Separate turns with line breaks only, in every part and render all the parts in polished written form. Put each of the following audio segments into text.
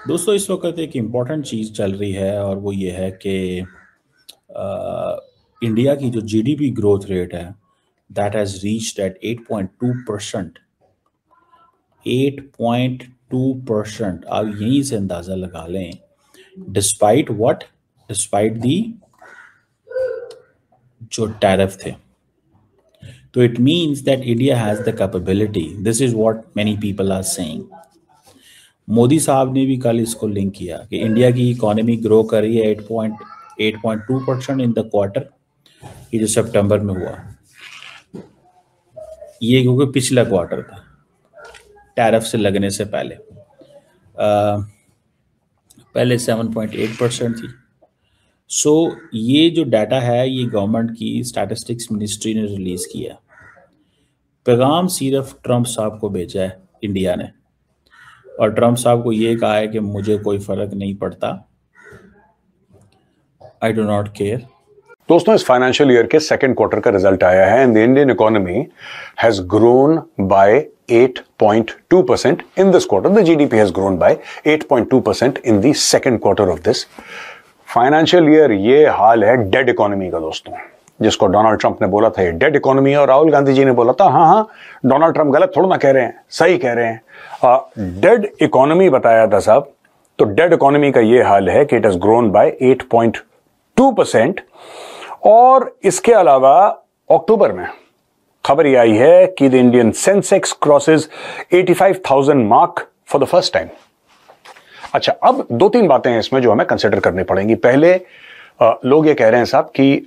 दोस्तों इस वक्त एक इम्पॉर्टेंट चीज़ चल रही है और वो ये है कि इंडिया की जो जीडीपी ग्रोथ रेट है दैट हैज़ रीच्ड एट 8.2%। 8.2%। आप यहीं से अंदाज़ा लगा लें, डिस्पाइट व्हाट, डिस्पाइट दी जो टैरिफ थे। तो it means that India has the capability, this is what many people are saying. Modi साहब ने भी कल इसको लिंक किया कि इंडिया की इकोनॉमी ग्रो कर रही है 8.2% इन द क्वार्टर, ये जो सितंबर में हुआ, ये क्योंकि पिछला क्वार्टर था टैरिफ से लगने से पहले। पहले 7.8% थी। सो ये जो डाटा है ये गवर्नमेंट की स्टैटिस्टिक्स मिनिस्ट्री ने रिलीज़ किया। पैगाम सिर्फ ट्रंप साहब को भेजा है इंडिया ने, और ट्रंप साहब को ये कहा है कि मुझे कोई फ़र्क नहीं पड़ता, आई डू नॉट केयर।
दोस्तों इस फाइनेंशियल ईयर के सेकंड क्वार्टर का रिजल्ट आया है and the Indian economy has grown by 8.2% in this quarter. The GDP has grown by 8.2% in the second quarter of this financial year. ये हाल है dead economy का दोस्तों, जिसको डोनाल्ड ट्रंप ने बोला था ये डेड इकोनॉमी है, और राहुल गांधी जी ने बोला था हाँ डोनाल्ड ट्रंप गलत थोड़ा ना कह रहे हैं, सही कह रहे हैं। डेड इकोनॉमी बताया था साहब। तो डेड इकोनॉमी का ये हाल है कि इट हैज ग्रोन बाय 8.2%। और इसके अलावा अक्टूबर में खबर यह आई है कि the Indian Sensex crosses 85,000 mark for the first time. अच्छा, अब दो तीन बातें हैं इसमें जो हमें कंसिडर करनी पड़ेंगी। पहले लोग ये कह रहे हैं साहब कि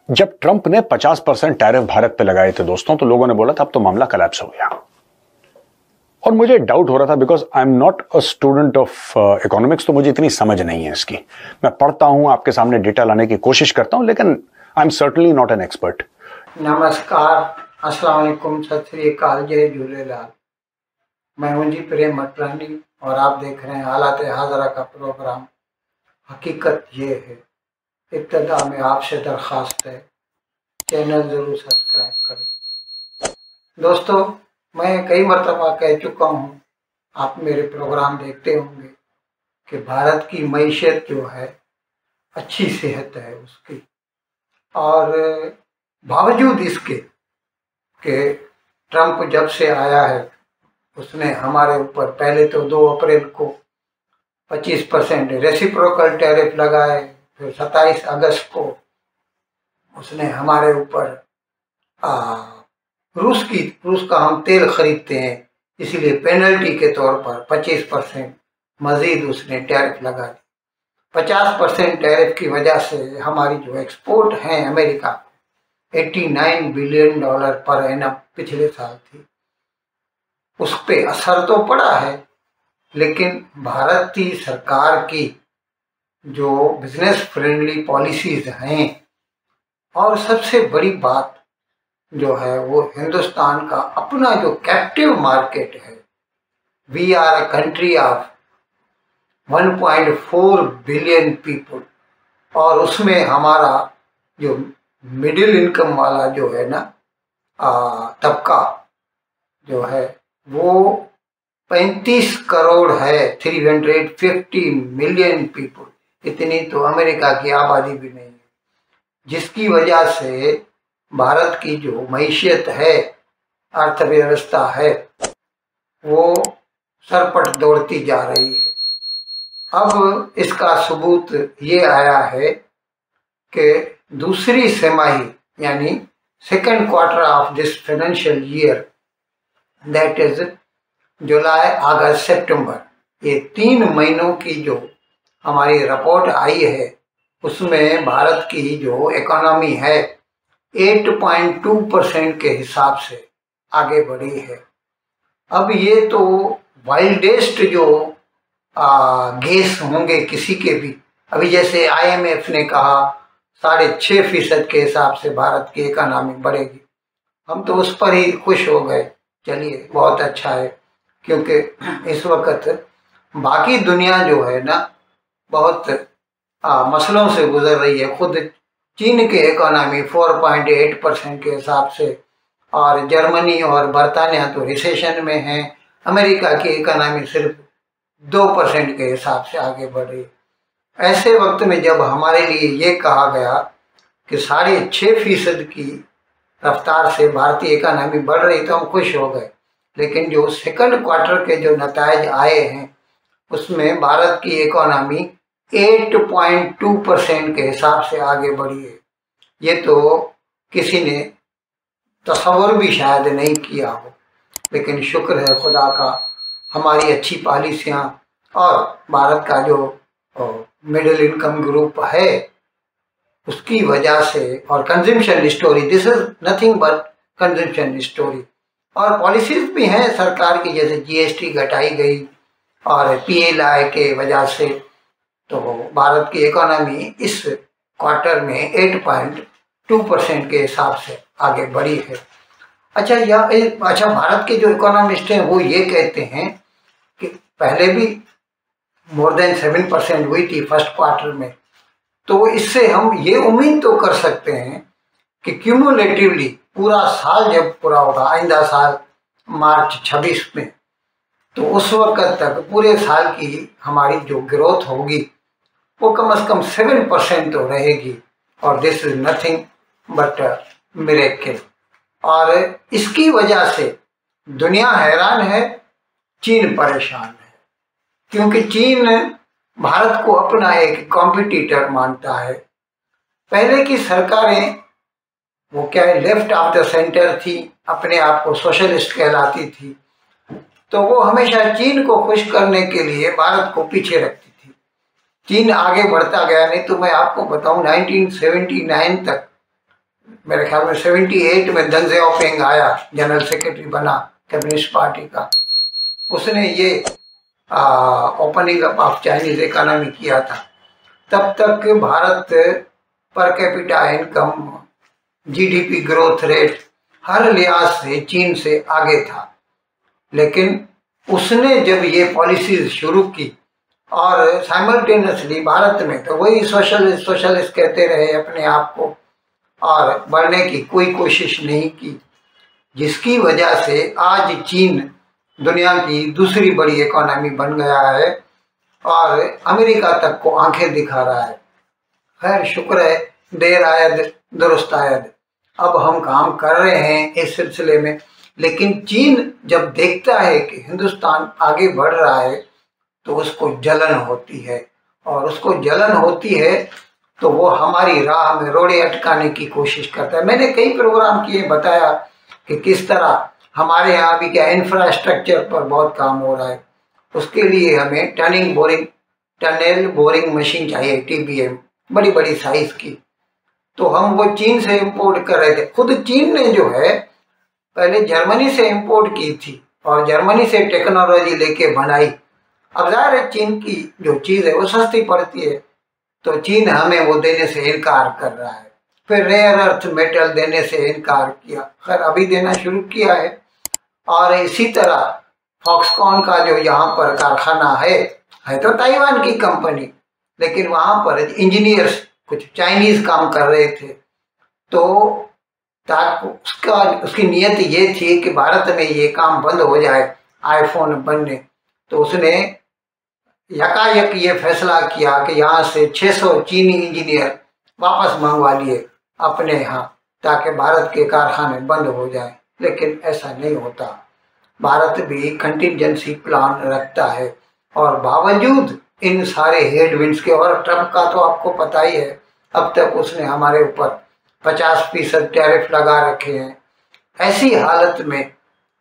जब ट्रंप ने 50% टैरिफ भारत पे लगाए थे दोस्तों, तो लोगों ने बोला था अब तो मामला कोलैप्स हो गया। और मुझे डाउट हो रहा था because I am not a student of economics, तो मुझे इतनी समझ नहीं है इसकी। मैं पढ़ता हूं, आपके सामने डेटा लाने की कोशिश करता हूं, लेकिन I am certainly not an expert.
नमस्कार, अस्सलाम वालेकुम, सत श्री अकाल, जय झूलेलाल। मैं हूं जी प्रेम मटरानी और आप देख रहे हैं हालात हाजरा का प्रोग्राम। हकीकत ये है, इब्तदा में आपसे दरख्वास्त है चैनल ज़रूर सब्सक्राइब करें। दोस्तों, मैं कई मरतबा कह चुका हूँ, आप मेरे प्रोग्राम देखते होंगे कि भारत की मईशत जो है अच्छी सेहत है उसकी, और बावजूद इसके कि ट्रंप जब से आया है उसने हमारे ऊपर पहले तो 2 अप्रैल को 25% रेसिप्रोकल टैरिफ लगाए, फिर 27 अगस्त को उसने हमारे ऊपर रूस का हम तेल खरीदते हैं, इसीलिए पेनल्टी के तौर पर 25% मजीद उसने टैरिफ लगा दी। 50% टैरिफ की वजह से हमारी जो एक्सपोर्ट हैं अमेरिका, $89 बिलियन पर एनम पिछले साल थी, उस पे असर तो पड़ा है। लेकिन भारत की सरकार की जो बिजनेस फ्रेंडली पॉलिसीज हैं, और सबसे बड़ी बात जो है वो हिंदुस्तान का अपना जो कैप्टिव मार्केट है। We are a country of 1.4 billion people, और उसमें हमारा जो मिडिल इनकम वाला जो है ना तबका जो है वो 35 करोड़ है, 350 मिलियन पीपल। इतनी तो अमेरिका की आबादी भी नहीं है, जिसकी वजह से भारत की जो मईशत है, अर्थव्यवस्था है, वो सरपट दौड़ती जा रही है। अब इसका सबूत ये आया है कि दूसरी तिमाही यानी second quarter of this financial year, that is जुलाई अगस्त सितंबर, ये 3 महीनों की जो हमारी रिपोर्ट आई है उसमें भारत की जो इकोनॉमी है 8.2% के हिसाब से आगे बढ़ी है। अब ये तो वाइल्डेस्ट जो गेस होंगे किसी के भी। अभी जैसे IMF ने कहा 6.5% के हिसाब से भारत की इकोनॉमी बढ़ेगी, हम तो उस पर ही खुश हो गए, चलिए बहुत अच्छा है, क्योंकि इस वक्त बाकी दुनिया जो है ना बहुत मसलों से गुजर रही है। खुद चीन की इकोनॉमी 4.8% के हिसाब से, और जर्मनी और बरतानिया तो रिसेशन में है। अमेरिका की इकोनॉमी सिर्फ 2% के हिसाब से आगे बढ़ रही है। ऐसे वक्त में जब हमारे लिए ये कहा गया कि 6.5% की रफ्तार से भारतीय इकोनॉमी बढ़ रही तो हम खुश हो गए, लेकिन जो सेकंड क्वार्टर के जो नतायज आए हैं उसमें भारत की इकोनॉमी 8.2% के हिसाब से आगे बढ़ी है। ये तो किसी ने तस्वर भी शायद नहीं किया हो, लेकिन शुक्र है खुदा का, हमारी अच्छी पॉलिसियाँ और भारत का जो मिडिल इनकम ग्रुप है उसकी वजह से, और consumption story, this is nothing but consumption story. और पॉलिसीज भी हैं सरकार की, जैसे जीएसटी घटाई गई और पीएलआई के वजह से, तो भारत की इकोनॉमी इस क्वार्टर में 8.2% के हिसाब से आगे बढ़ी है। अच्छा, भारत के जो इकोनॉमिस्ट हैं वो ये कहते हैं कि पहले भी मोर देन 7% हुई थी फर्स्ट क्वार्टर में, तो इससे हम ये उम्मीद तो कर सकते हैं कि क्यूमुलेटिवली पूरा साल जब पूरा होगा, आइंदा साल मार्च 26 में, तो उस वक्त तक पूरे साल की हमारी जो ग्रोथ होगी वो कम से कम 7% तो रहेगी, और this is nothing but miracle. और इसकी वजह से दुनिया हैरान है, चीन परेशान है, क्योंकि चीन भारत को अपना एक कॉम्पिटिटर मानता है। पहले की सरकारें वो क्या है, लेफ्ट ऑफ द सेंटर थी, अपने आप को सोशलिस्ट कहलाती थी, तो वो हमेशा चीन को खुश करने के लिए भारत को पीछे रखती थी। चीन आगे बढ़ता गया, नहीं तो मैं आपको बताऊं 1979 तक, मेरे ख्याल में 78 में दंग ज़ियाओपिंग आया, जनरल सेक्रेटरी बना कम्युनिस्ट पार्टी का, उसने ये opening up of Chinese economy किया था। तब तक Bharat per capita income, GDP growth rate हर लिहाज से चीन से आगे था, लेकिन उसने जब ये पॉलिसीज शुरू की और साइमल्टेनियसली भारत में तो वही सोशलिस्ट कहते रहे अपने आप को, और बढ़ने की कोई कोशिश नहीं की, जिसकी वजह से आज चीन दुनिया की दूसरी बड़ी इकोनॉमी बन गया है और अमेरिका तक को आंखें दिखा रहा है। खैर शुक्र है, देर आयद दुरुस्त आयद, अब हम काम कर रहे हैं इस सिलसिले में। लेकिन चीन जब देखता है कि हिंदुस्तान आगे बढ़ रहा है तो उसको जलन होती है, और उसको जलन होती है तो वो हमारी राह में रोड़े अटकाने की कोशिश करता है। मैंने कई प्रोग्राम किए, बताया कि किस तरह हमारे यहाँ भी क्या इंफ्रास्ट्रक्चर पर बहुत काम हो रहा है, उसके लिए हमें टनल बोरिंग मशीन चाहिए, टीबीएम, बड़ी बड़ी साइज की, तो हम वो चीन से इंपोर्ट कर रहे थे। खुद चीन ने जो है पहले जर्मनी से इंपोर्ट की थी और जर्मनी से टेक्नोलॉजी लेके बनाई। अब ज़ाहिर है चीन की जो चीज़ है वो सस्ती पड़ती है, तो चीन हमें वो देने से इनकार कर रहा है। फिर रेयर अर्थ मेटल देने से इनकार किया, खैर अभी देना शुरू किया है। और इसी तरह फॉक्सकॉन का जो यहाँ पर कारखाना है तो ताइवान की कंपनी, लेकिन वहाँ पर इंजीनियर्स कुछ चाइनीज काम कर रहे थे, तो उसकी नियत ये थी कि भारत में ये काम बंद हो जाए, आईफोन बनने, तो उसने यकायक ये फैसला किया कि यहाँ से 600 चीनी इंजीनियर वापस मंगवा लिए अपने यहाँ, ताकि भारत के कारखाने बंद हो जाए। लेकिन ऐसा नहीं होता, भारत भी कंटिजेंसी प्लान रखता है, और बावजूद इन सारे हेडविंड्स के, और ट्रंप का तो आपको पता ही है, अब तक उसने हमारे ऊपर 50% टैरिफ लगा रखे हैं। ऐसी हालत में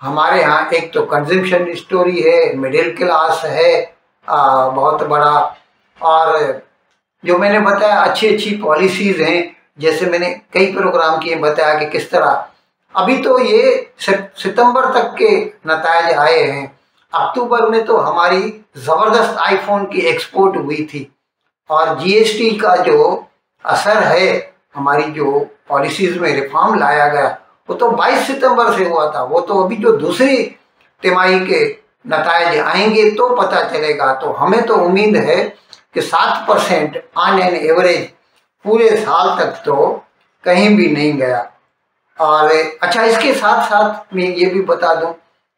हमारे यहाँ एक तो कंजम्पशन स्टोरी है, मिडिल क्लास है बहुत बड़ा, और जो मैंने बताया अच्छी पॉलिसीज़ हैं, जैसे मैंने कई प्रोग्राम किए, बताया कि किस तरह अभी तो ये सितंबर तक के नतायज आए हैं। अक्टूबर में तो हमारी ज़बरदस्त आईफोन की एक्सपोर्ट हुई थी, और जीएसटी का जो असर है, हमारी जो पॉलिसीज़ में रिफॉर्म लाया गया, वो तो 22 सितंबर से हुआ था। वो तो अभी जो दूसरी तिमाही के नतायज आएंगे तो पता चलेगा। तो हमें तो उम्मीद है कि 7% ऑन एन एवरेज पूरे साल तक तो कहीं भी नहीं गया। और अच्छा, इसके साथ साथ मैं ये भी बता दूं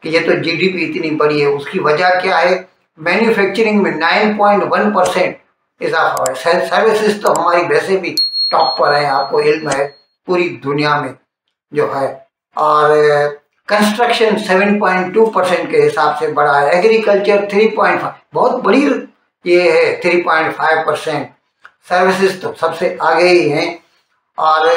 कि ये तो जीडीपी इतनी बड़ी है, उसकी वजह क्या है? मैन्युफैक्चरिंग में 9.1% इजाफा है। सर्विसेज तो हमारी वैसे भी टॉप पर है, आपको इल्म है पूरी दुनिया में जो है। और कंस्ट्रक्शन 7.2% के हिसाब से बढ़ा है। एग्रीकल्चर 3.5, बहुत बड़ी ये है 3.5%। सर्विसेज तो सबसे आगे ही हैं। और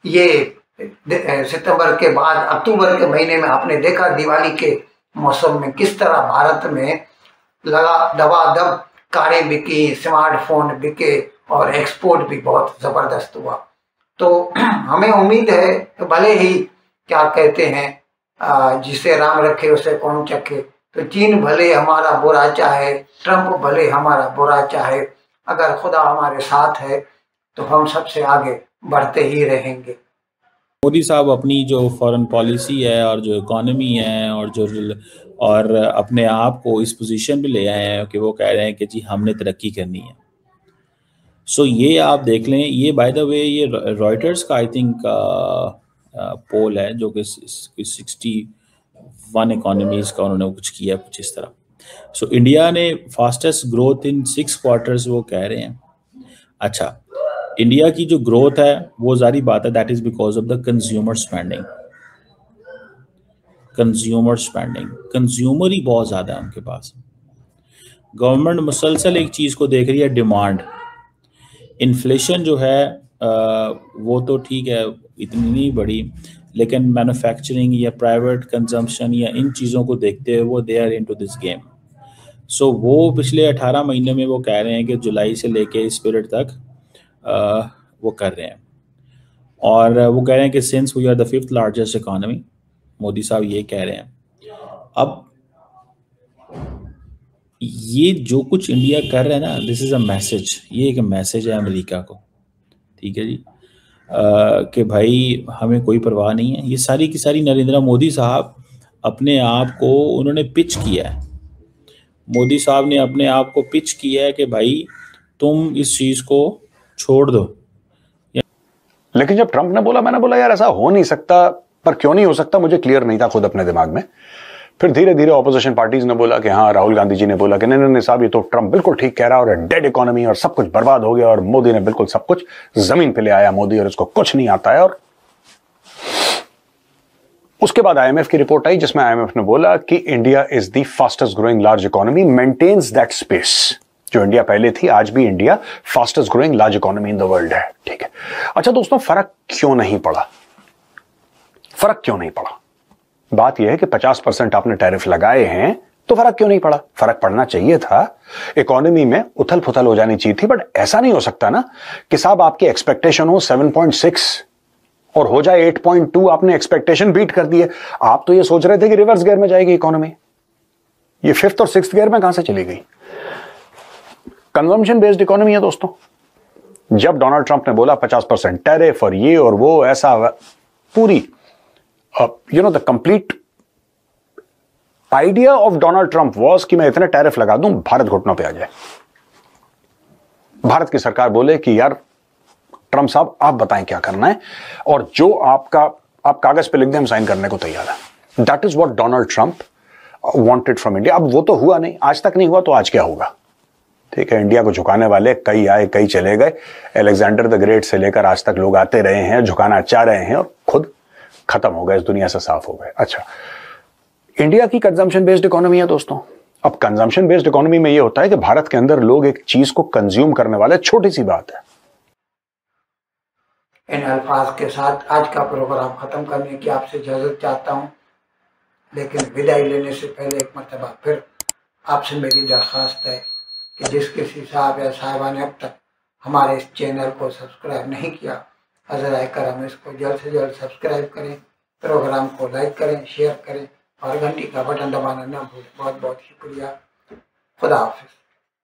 ये सितंबर के बाद अक्टूबर के महीने में आपने देखा दिवाली के मौसम में किस तरह भारत में लगा दबादब कारें बिकी, स्मार्टफोन बिके और एक्सपोर्ट भी बहुत ज़बरदस्त हुआ। तो हमें उम्मीद है कि भले ही क्या कहते हैं जिसे राम रखे उसे कौन चखे, तो चीन भले हमारा बुरा चाहे, ट्रंप भले हमारा बुरा चाहे, अगर खुदा हमारे साथ है तो हम सबसे आगे बढ़ते ही रहेंगे।
मोदी साहब अपनी जो फॉरेन पॉलिसी है और जो इकोनॉमी है और अपने आप को इस पोजीशन पे ले आए हैं कि वो कह रहे हैं कि जी हमने तरक्की करनी है। सो ये आप देख लें, ये बाय द वे ये रॉयटर्स का आई थिंक पोल है जो कि 61 इकोनॉमीज का उन्होंने कुछ किया, कुछ इस तरह। सो इंडिया ने फास्टेस्ट ग्रोथ इन 6 क्वार्टर्स वो कह रहे हैं। अच्छा, इंडिया की जो ग्रोथ है वो जारी बात है, that is because of the consumer spending. Consumer ही बहुत ज़्यादा है उनके पास। गवर्नमेंट मुसलसल एक चीज़ को देख रही है, डिमांड। इन्फ्लेशन जो है वो तो ठीक है इतनी नहीं बढ़ी, लेकिन मैन्युफैक्चरिंग या प्राइवेट कंजम्पशन या इन चीज़ों को देखते हुए वो they are into this game. So वो पिछले 18 महीने में वो कह रहे हैं कि जुलाई से लेके स्पिरिट तक वो कर रहे हैं। और वो कह रहे हैं कि since we are the 5th largest economy, Modi साहब ये कह रहे हैं। अब ये जो कुछ इंडिया कर रहा है ना, दिस इज़ अ मैसेज, ये एक मैसेज है अमेरिका को, ठीक है जी, कि भाई हमें कोई परवाह नहीं है। ये सारी की सारी नरेंद्र मोदी साहब अपने आप को उन्होंने पिच किया है। मोदी साहब ने अपने आप को पिच किया है कि भाई तुम इस चीज़ को छोड़ दो।
लेकिन जब ट्रंप ने बोला, मैंने बोला यार ऐसा हो नहीं सकता, पर क्यों नहीं हो सकता मुझे क्लियर नहीं था खुद अपने दिमाग में। फिर धीरे धीरे ऑपोजिशन पार्टीज ने बोला कि हाँ, राहुल गांधी जी ने बोला कि नहीं साहब ये तो ट्रंप बिल्कुल ठीक कह रहा है और डेड इकोनॉमी और सब कुछ बर्बाद हो गया और मोदी ने बिल्कुल सब कुछ जमीन पे ले आया मोदी और इसको कुछ नहीं आता है। और उसके बाद आईएमएफ की रिपोर्ट आई जिसमें आईएमएफ ने बोला कि India is the fastest growing large economy, maintains that space. जो इंडिया पहले थी, आज भी India fastest growing large economy in the world है, ठीक है। अच्छा दोस्तों, फर्क क्यों नहीं पड़ा? फर्क क्यों नहीं पड़ा? बात यह है कि 50% आपने टैरिफ लगाए हैं तो फर्क क्यों नहीं पड़ा? फर्क पड़ना चाहिए था, इकोनॉमी में उथल पुथल हो जानी चाहिए थी। बट ऐसा नहीं हो सकता ना कि साहब आपकी एक्सपेक्टेशन हो 7.6 और हो जाए 8.2, आपने एक्सपेक्टेशन बीट कर दी है। आप तो ये सोच रहे थे कि रिवर्स गियर में जाएगी इकोनॉमी, ये 5th और 6th गियर में कहां से चली गई? कंजम्पशन बेस्ड इकोनॉमी है दोस्तों। जब डोनाल्ड ट्रंप ने बोला 50% टैरिफ और ये और वो, ऐसा पूरी the complete idea of Donald Trump was कि मैं इतने टैरिफ लगा दूं भारत घुटनों पे आ जाए। भारत की सरकार बोले कि यार ट्रंप साहब आप बताएं क्या करना है, और जो आप कागज पे लिख दें हम साइन करने को तैयार है। That is what Donald Trump wanted from India. अब वो तो हुआ नहीं, आज तक नहीं हुआ, तो आज क्या होगा? ठीक है, इंडिया को झुकाने वाले कई आए कई चले गए। अलेक्जेंडर द ग्रेट से लेकर आज तक लोग आते रहे हैं, झुकाना चाह रहे हैं और खुद खत्म हो गए, इस दुनिया से साफ हो गए। अच्छा, इंडिया की कंजम्पशन बेस्ड इकोनॉमी है दोस्तों। अब कंजम्पशन बेस्ड इकोनॉमी में यह होता है कि भारत के अंदर लोग एक चीज को कंज्यूम करने वाले, छोटी सी बात है।
इन अल्फाज के साथ आज का प्रोग्राम खत्म करने की आपसे इजाजत चाहता हूं, लेकिन विदाई लेने से पहले एक मरतबा फिर आपसे मेरी दरख्वास्त है कि जिस किसी साहब या साहिबा ने अब तक हमारे इस चैनल को सब्सक्राइब नहीं किया, हज़र करम इसको जल्द से जल्द सब्सक्राइब करें, प्रोग्राम को लाइक करें, शेयर करें और घंटी का बटन दबाना ना भूलें। बहुत बहुत शुक्रिया। खुदा हाफिज़।